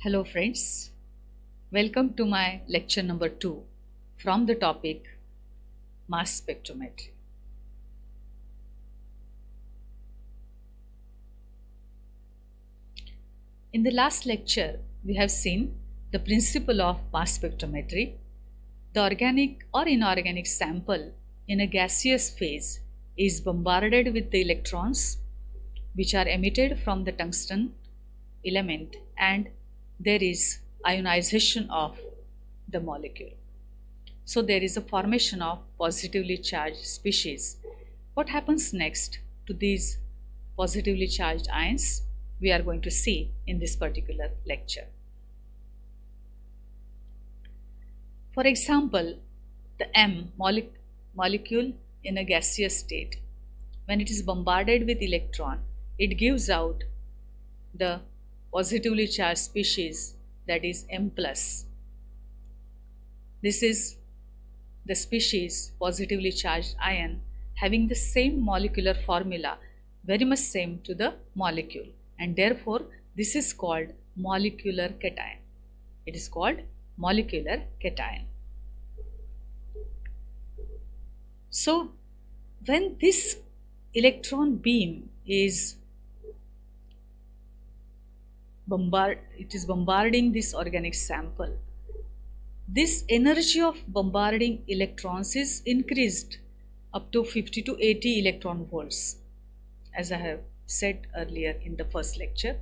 Hello friends, welcome to my lecture number 2 from the topic mass spectrometry. In the last lecture, we have seen the principle of mass spectrometry. The organic or inorganic sample in a gaseous phase is bombarded with the electrons which are emitted from the tungsten element, and there is ionization of the molecule. So there is a formation of positively charged species. What happens next to these positively charged ions? We are going to see in this particular lecture. For example, the M molecule in a gaseous state, when it is bombarded with electron, it gives out the positively charged species, that is M+. This is the species positively charged ion having the same molecular formula, very much same to the molecule, and therefore this is called molecular cation. It is called molecular cation. So when this electron beam is bombarding this organic sample, this energy of bombarding electrons is increased up to 50 to 80 electron volts, as I have said earlier in the first lecture.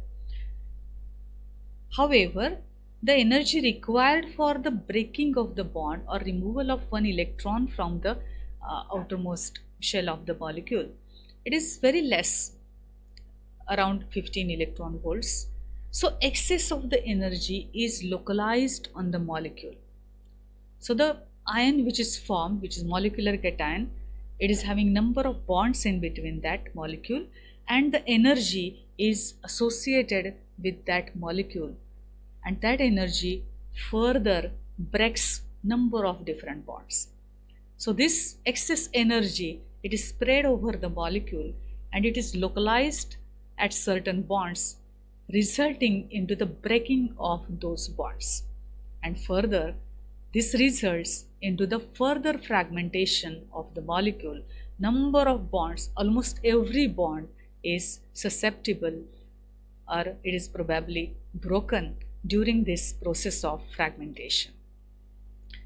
However, the energy required for the breaking of the bond or removal of one electron from the outermost shell of the molecule, it is very less, around 15 electron volts. So excess of the energy is localized on the molecule. So the ion which is formed, which is molecular cation, it is having number of bonds in between that molecule, and the energy is associated with that molecule, and that energy further breaks number of different bonds. So this excess energy, it is spread over the molecule and it is localized at certain bonds, resulting into the breaking of those bonds, and further this results into the further fragmentation of the molecule. Number of bonds, almost every bond is susceptible or it is probably broken during this process of fragmentation.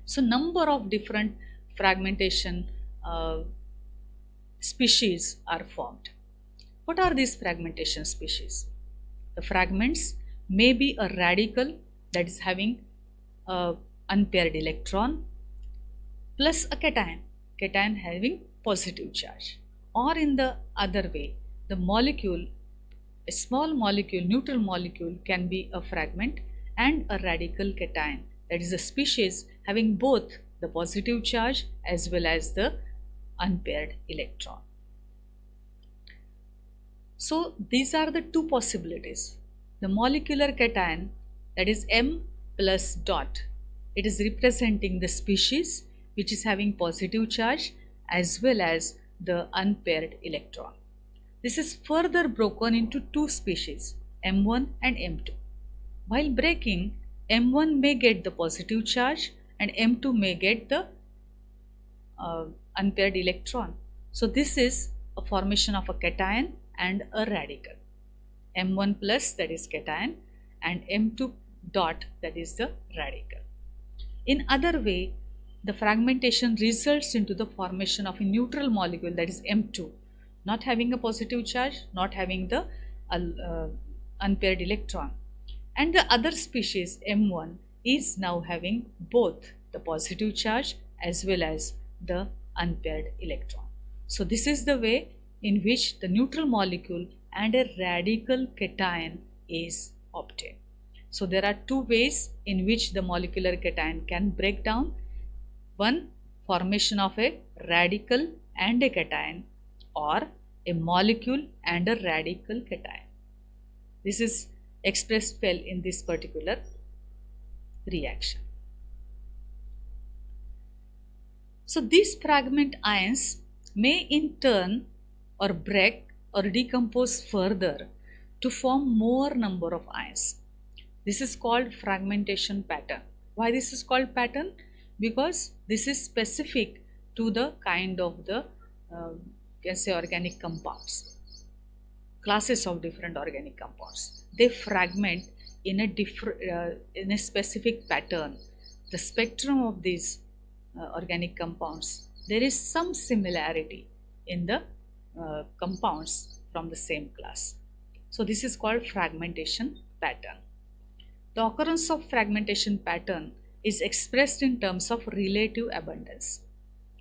So number of different fragmentation species are formed. What are these fragmentation species? The fragments may be a radical, that is having a unpaired electron, plus a cation having positive charge. Or in the other way, the molecule, a small molecule, neutral molecule, can be a fragment and a radical cation, that is a species having both the positive charge as well as the unpaired electron. So these are the two possibilities. The molecular cation, that is M plus dot, it is representing the species which is having positive charge as well as the unpaired electron. This is further broken into two species, M1 and M2. While breaking, M1 may get the positive charge and M2 may get the unpaired electron. So this is a formation of a cation and a radical. M1 plus, that is cation, and M2 dot, that is the radical. In other way, the fragmentation results into the formation of a neutral molecule, that is M2, not having a positive charge, not having the unpaired electron, and the other species M1 is now having both the positive charge as well as the unpaired electron. So this is the way in which the neutral molecule and a radical cation is obtained. So there are two ways in which the molecular cation can break down. One, formation of a radical and a cation, or a molecule and a radical cation. This is expressed well in this particular reaction. So these fragment ions may in turn or break or decompose further to form more number of ions. This is called fragmentation pattern. Why this is called pattern? Because this is specific to the kind of the can say organic compounds, classes of different organic compounds. They fragment in a in a specific pattern. The spectrum of these organic compounds, there is some similarity in the compounds from the same class. So this is called fragmentation pattern. The occurrence of fragmentation pattern is expressed in terms of relative abundance.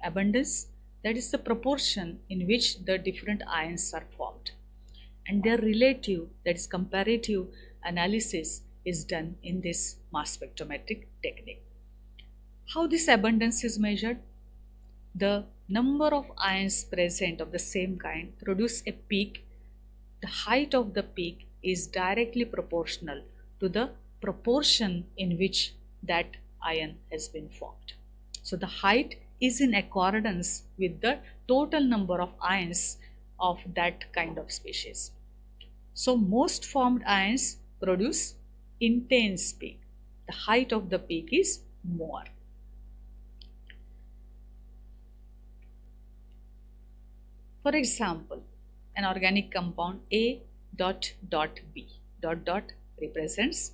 Abundance, that is the proportion in which the different ions are formed, and their relative, that is comparative analysis, is done in this mass spectrometric technique. How this abundance is measured? The number of ions present of the same kind produce a peak. The height of the peak is directly proportional to the proportion in which that ion has been formed. So the height is in accordance with the total number of ions of that kind of species. So most formed ions produce intense peak. The height of the peak is more. For example, an organic compound A dot dot B dot dot represents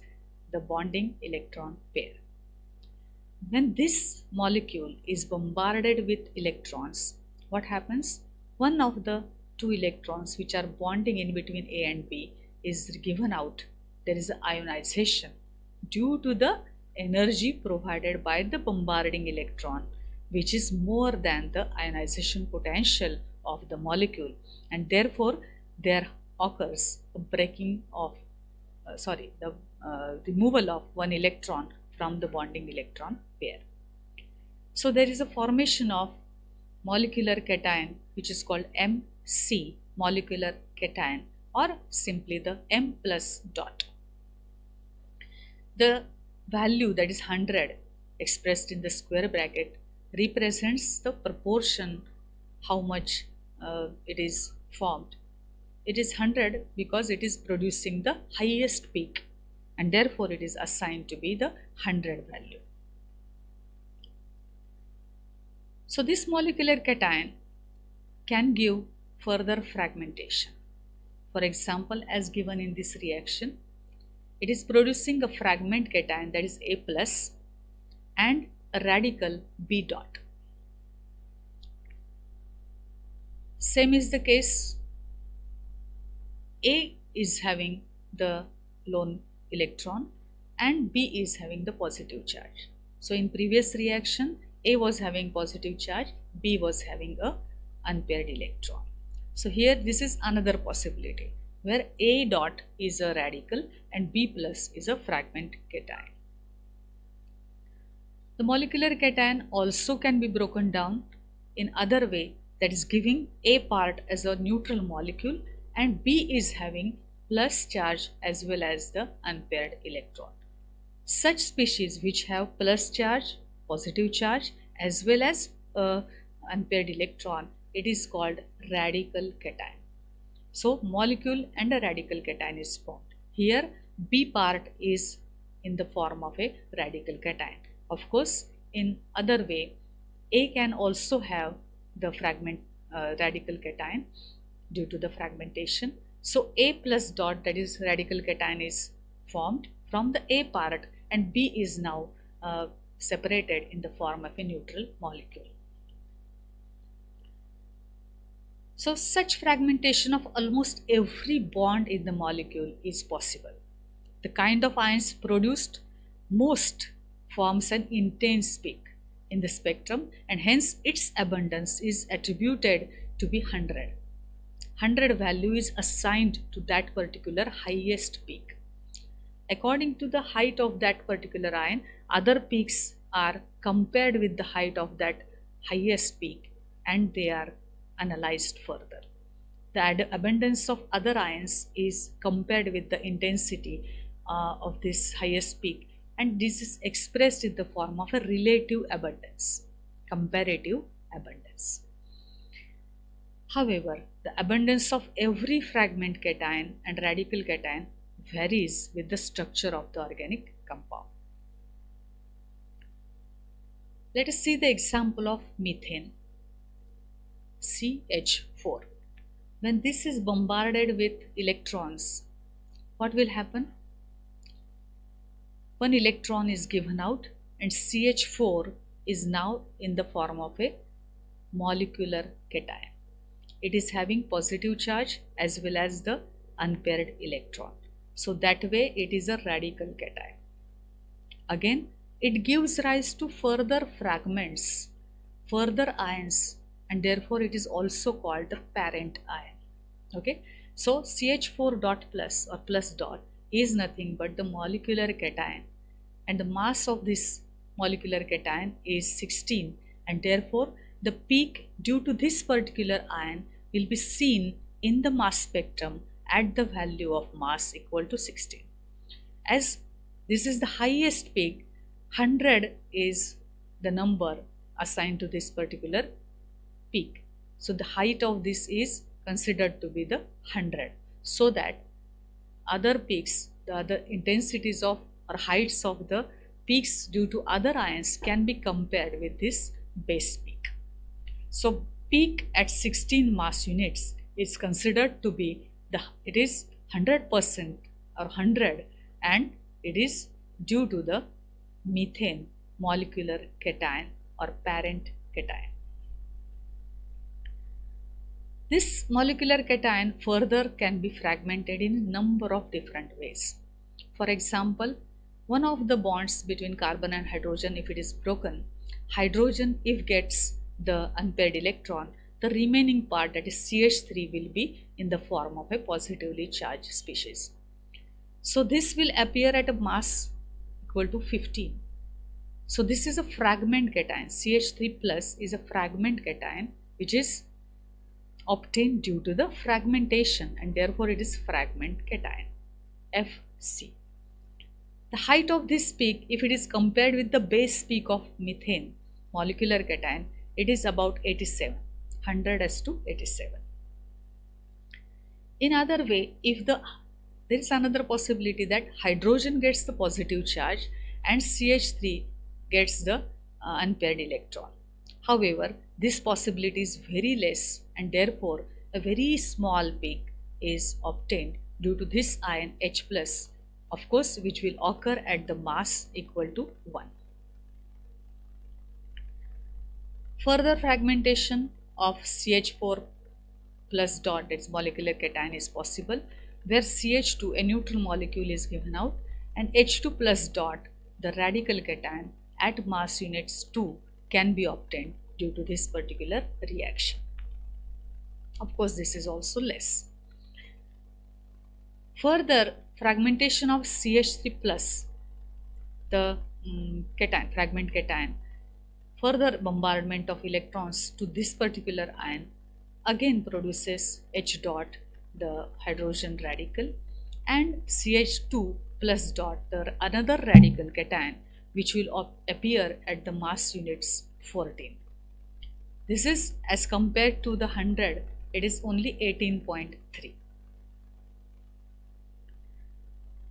the bonding electron pair. When this molecule is bombarded with electrons, what happens? One of the two electrons which are bonding in between A and B is given out. There is ionization due to the energy provided by the bombarding electron, which is more than the ionization potential of the molecule, and therefore there occurs a breaking of the removal of one electron from the bonding electron pair. So there is a formation of molecular cation which is called MC, molecular cation, or simply the M plus dot. The value, that is 100, expressed in the square bracket, represents the proportion how much it is formed. It is 100 because it is producing the highest peak, and therefore it is assigned to be the 100 value. So this molecular cation can give further fragmentation. For example, as given in this reaction, it is producing a fragment cation, that is A plus, and a radical B dot. Same is the case. A is having the lone electron and B is having the positive charge. So in previous reaction, A was having positive charge, B was having a unpaired electron. So here this is another possibility where A dot is a radical and B plus is a fragment cation. The molecular cation also can be broken down in other way, that is giving A part as a neutral molecule and B is having plus charge as well as the unpaired electron. Such species which have plus charge, positive charge as well as unpaired electron, it is called radical cation. So molecule and a radical cation is formed. Here B part is in the form of a radical cation. Of course, in other way, A can also have the fragment radical cation due to the fragmentation. So A plus dot, that is radical cation, is formed from the A part and B is now separated in the form of a neutral molecule. So such fragmentation of almost every bond in the molecule is possible. The kind of ions produced most forms an intense peak in the spectrum and hence its abundance is attributed to be 100. 100 value is assigned to that particular highest peak. According to the height of that particular ion, other peaks are compared with the height of that highest peak and they are analyzed further. The abundance of other ions is compared with the intensity of this highest peak, and this is expressed in the form of a relative abundance, comparative abundance. However, the abundance of every fragment cation and radical cation varies with the structure of the organic compound. Let us see the example of methane, CH4. When this is bombarded with electrons, what will happen? One electron is given out and CH4 is now in the form of a molecular cation. It is having positive charge as well as the unpaired electron. So that way it is a radical cation. Again, it gives rise to further fragments, further ions, and therefore it is also called the parent ion. Okay, so CH4 dot plus or plus dot is nothing but the molecular cation, and the mass of this molecular cation is 16, and therefore the peak due to this particular ion will be seen in the mass spectrum at the value of mass equal to 16. As this is the highest peak, 100 is the number assigned to this particular peak. So the height of this is considered to be the 100, so that other peaks, the other intensities of or heights of the peaks due to other ions can be compared with this base peak. So peak at 16 mass units is considered to be it is 100% or 100, and it is due to the methane molecular cation or parent cation. This molecular cation further can be fragmented in a number of different ways. For example, one of the bonds between carbon and hydrogen, if it is broken, hydrogen, if gets the unpaired electron, the remaining part, that is CH3, will be in the form of a positively charged species. So this will appear at a mass equal to 15. So this is a fragment cation. CH3 plus is a fragment cation which is obtained due to the fragmentation, and therefore it is fragment cation, FC. The height of this peak, if it is compared with the base peak of methane molecular cation, it is about 87, 100:87. In other way, there is another possibility that hydrogen gets the positive charge and CH3 gets the unpaired electron. However, this possibility is very less, and therefore a very small peak is obtained due to this ion H plus, of course, which will occur at the mass equal to 1. Further fragmentation of CH4 plus dot, its molecular cation, is possible, where CH2, a neutral molecule, is given out, and H2 plus dot, the radical cation, at mass units 2 can be obtained due to this particular reaction. Of course, this is also less. Further fragmentation of CH3 plus, the cation, fragment cation, further bombardment of electrons to this particular ion again produces H dot, the hydrogen radical, and CH2 plus dot, the another radical cation, which will appear at the mass units 14. This is as compared to the 100, it is only 18.3.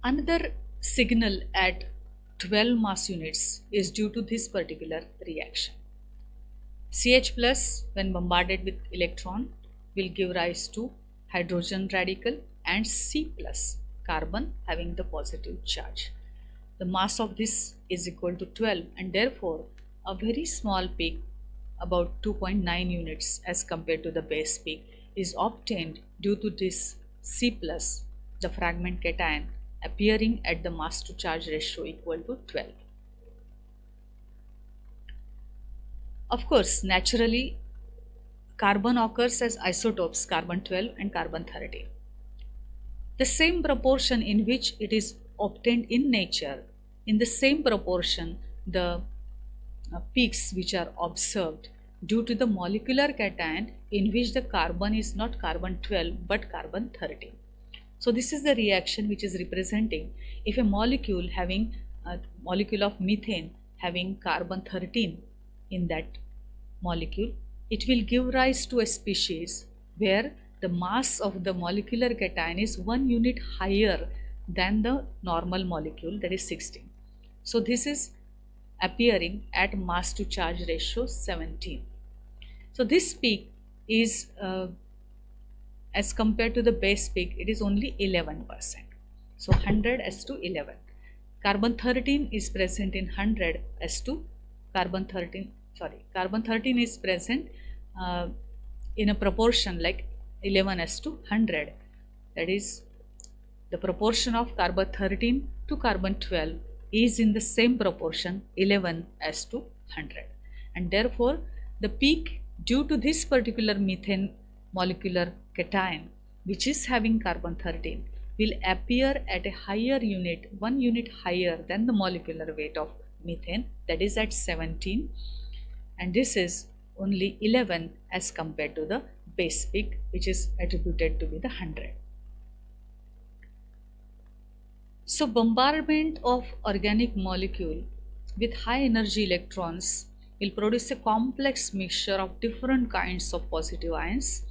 Another signal at 12 mass units is due to this particular reaction. CH plus, when bombarded with electron, will give rise to hydrogen radical, and C plus, carbon having the positive charge. The mass of this is equal to 12, and therefore a very small peak, about 2.9 units as compared to the base peak, is obtained due to this C plus, the fragment cation, appearing at the mass to charge ratio equal to 12. Of course, naturally, carbon occurs as isotopes, carbon 12 and carbon 13. The same proportion in which it is obtained in nature, in the same proportion the peaks which are observed due to the molecular cation in which the carbon is not carbon 12 but carbon 13. So this is the reaction which is representing if a molecule having a molecule of methane having carbon 13 in that molecule, it will give rise to a species where the mass of the molecular cation is 1 unit higher than the normal molecule, that is 16. So this is appearing at mass to charge ratio 17. So this peak is as compared to the base peak, it is only 11%. So 100 as to 11. Carbon 13 is present in 100 as to carbon 13, carbon 13 is present in a proportion like 11 as to 100. That is, the proportion of carbon 13 to carbon 12 is in the same proportion 11 as to 100. And therefore, the peak due to this particular methane molecular cation, which is having carbon 13, will appear at a higher unit, 1 unit higher than the molecular weight of methane, that is at 17, and this is only 11 as compared to the base peak, which is attributed to be the 100. So bombardment of organic molecule with high energy electrons will produce a complex mixture of different kinds of positive ions,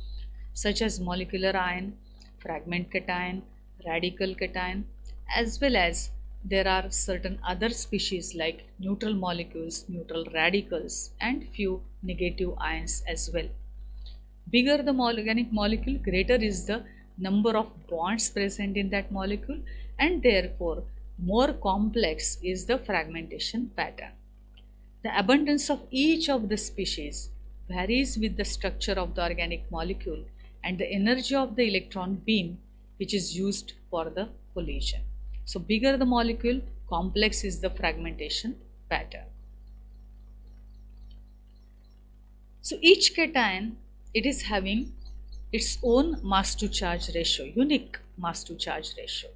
such as molecular ion, fragment cation, radical cation, as well as there are certain other species like neutral molecules, neutral radicals, and few negative ions as well. Bigger the organic molecule, greater is the number of bonds present in that molecule, and therefore more complex is the fragmentation pattern. The abundance of each of the species varies with the structure of the organic molecule and the energy of the electron beam which is used for the collision. So bigger the molecule, complex is the fragmentation pattern. So each cation, it is having its own mass to charge ratio, unique mass to charge ratio.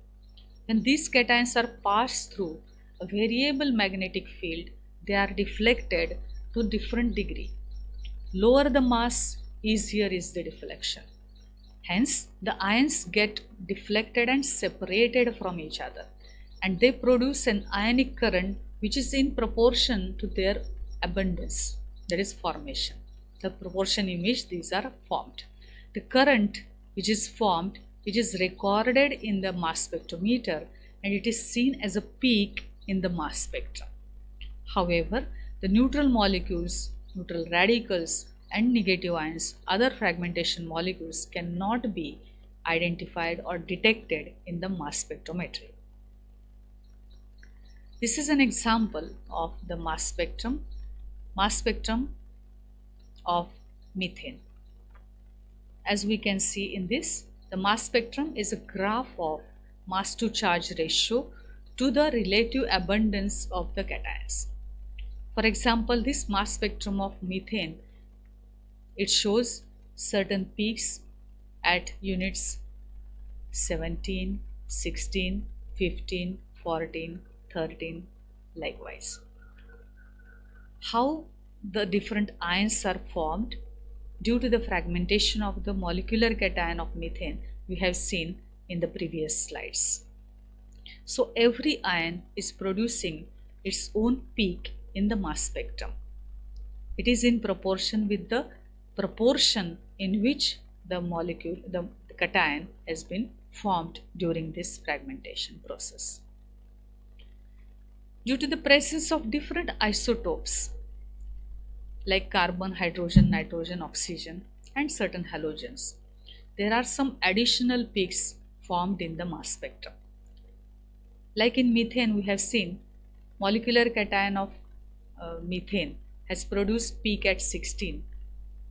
When these cations are passed through a variable magnetic field, they are deflected to different degree. Lower the mass, easier is the deflection. Hence, the ions get deflected and separated from each other, and they produce an ionic current which is in proportion to their abundance, that is formation, the proportion in which these are formed. The current which is formed, which is recorded in the mass spectrometer, and it is seen as a peak in the mass spectrum. However, the neutral molecules, neutral radicals, and negative ions, other fragmentation molecules, cannot be identified or detected in the mass spectrometry. This is an example of the mass spectrum of methane. As we can see in this, the mass spectrum is a graph of mass to charge ratio to the relative abundance of the cations. For example, this mass spectrum of methane, it shows certain peaks at units 17, 16, 15, 14, 13, likewise. How the different ions are formed due to the fragmentation of the molecular cation of methane, we have seen in the previous slides. So every ion is producing its own peak in the mass spectrum. It is in proportion with the proportion in which the molecule, the cation, has been formed during this fragmentation process. Due to the presence of different isotopes like carbon, hydrogen, nitrogen, oxygen, and certain halogens, there are some additional peaks formed in the mass spectrum. Like in methane, we have seen molecular cation of methane has produced peak at 16.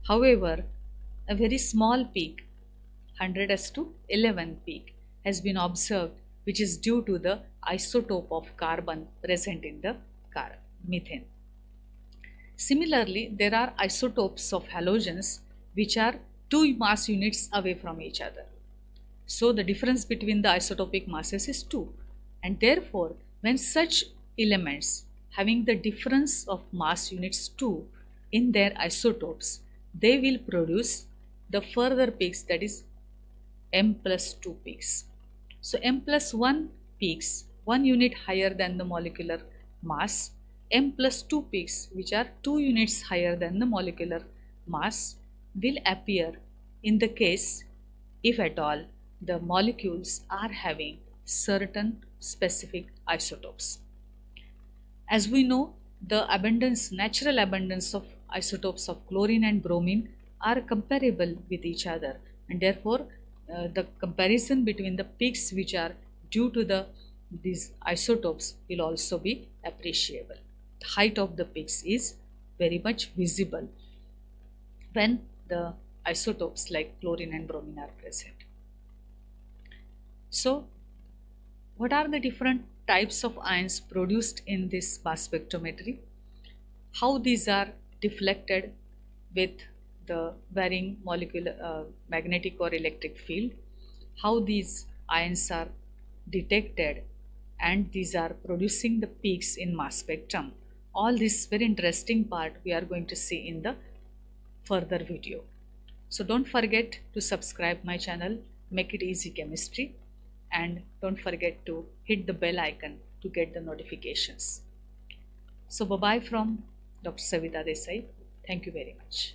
However, a very small peak, 100 as to 11 peak, has been observed, which is due to the isotope of carbon present in the methane. Similarly, there are isotopes of halogens which are 2 mass units away from each other. So the difference between the isotopic masses is 2, and therefore when such elements having the difference of mass units 2 in their isotopes, they will produce the further peaks, that is m plus 2 peaks. So m plus 1 peaks, 1 unit higher than the molecular mass, m plus 2 peaks, which are 2 units higher than the molecular mass, will appear in the case if at all the molecules are having certain specific isotopes. As we know, the natural abundance of isotopes of chlorine and bromine are comparable with each other, and therefore the comparison between the peaks which are due to these isotopes will also be appreciable. The height of the peaks is very much visible when the isotopes like chlorine and bromine are present. So, what are the different types of ions produced in this mass spectrometry? How these are deflected with the varying molecular magnetic or electric field? How these ions are detected and these are producing the peaks in mass spectrum? All this very interesting part we are going to see in the further video. So don't forget to subscribe my channel, Make It Easy Chemistry, and don't forget to hit the bell icon to get the notifications. So bye bye from Dr. Savita Desai. Thank you very much.